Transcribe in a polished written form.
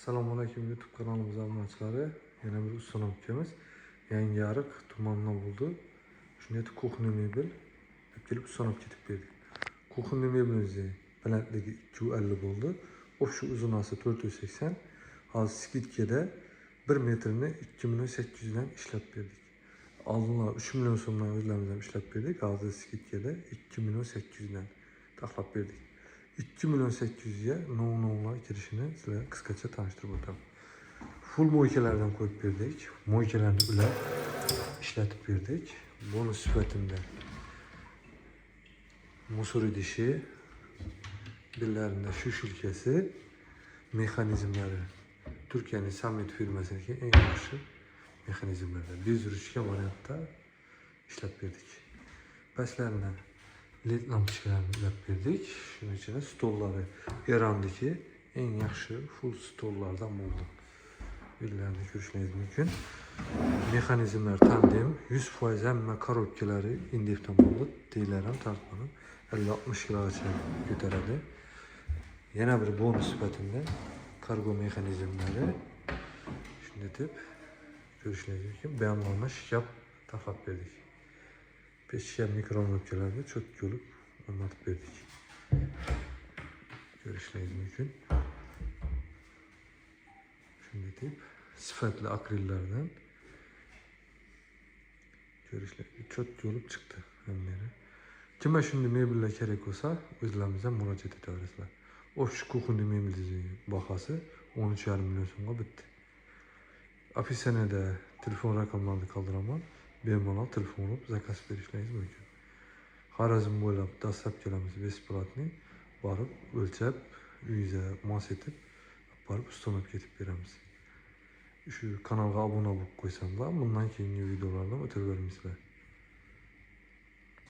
Assalomu alaykum YouTube kanalimiz obunachilari. Yana bir ustunam ukamiz yangi ariq tumandan bo'ldi. Shunday kuxni mebel deb kelib ustunab ketib berdik. Kuxni mebelimizni balandligi 250 bo'ldi. Shu uzunasi 480. Hozir skidkada 1 metrini 2.800 dan ishlab berdik. Oldinlar 3 million so'mdan o'zlarimizdan ishlab berdik. Hozir skidkada 2.800 dan taxlab berdik. 2.800 ga non kirishini sizlarga qisqacha tanishtirib o'taman. Full moykalardan qo'yib berdik. Moykalarni ulab ishlatib berdik. Bonus sifatida musor idishi, birlarında shu shilkasi, mexanizmlari Turkiyaning Summit firmasiniki eng yaxshi mexanizmlardan bezurishga variantda ishlab berdik. Pastlarini led lampochkalarni ulab berdik. Shuning ichida stollari Erandagi eng yaxshi full stollardan bo'ldi. Birlarini ko'rishingiz mumkin. Mexanizmlar tandem, 100% hamma korobkalari indifdan bo'ldi. Teylar ham tartmanib 50-60 kilogacha ko'taradi. Yana bir bonus sifatida kargo mexanizmlari shunday deb ko'rishingiz mumkin. Beyanlanma shkaf taxlab berdik. Pechka mikromobilkalarni cho'tki olib o'rnatib berdik. Ko'rishingiz mumkin. Shunday deb sifatli akrillardan ko'rishingiz cho'tki olib chiqdi hammalari. Kimga shunday mebellar kerak bo'lsa, o'zlarimizdan murojaat etaverasizlar. Shu kuxni mebelning bahasi 13,5 million so'mga bitdi. Ofisinada telefon raqamlarini qoldiraman. Bemalol telefon olib zakaz berishingiz mumkin. Xorazm bo'ylab dastlab kelamiz besplatniy. Borib o'lchab, uyingizga mos etib, borib ustunab ketib beramiz. Shu kanalga obuna bo'lib qo'ysanlar, bundan keyingi videolardan o'tib beramiz.